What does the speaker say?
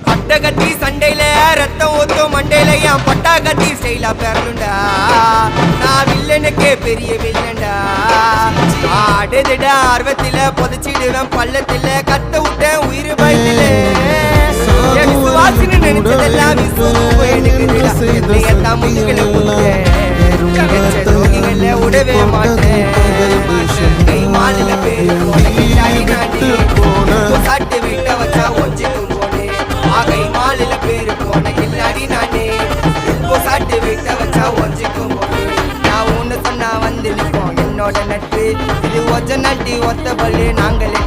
பட்டகத்தி சண்டையில ரத்தம் ஊத்தும் மண்டையில என் பட்டாகத்தி ஸ்டைலா பேரணுண்டா நான் வில்லனுக்கே பெரிய வில்லன்டா ஆடுதிட ஆர்வத்தில புதைச்சிடுவேன் பள்ளத்தில கத்த விட்டேன் உயிர் பயத்தில விசுவாசின்னு நினைச்சதெல்லாம் விடவே மாட்டேன் கை மாநில பேரு சாட்டு வீட்ட வச்சா ஒஞ்சிக்கும் போனே கை மாநில பேரு போன கில்லாடி நானே சாட்டு வீட்ட வச்சா ஒஞ்சிக்கும் போனே நான் ஒண்ணு சொன்னா வந்து நிற்போம் என்னோட நட்பு இது ஒஜ நட்டி ஒத்த பல்லு நாங்களே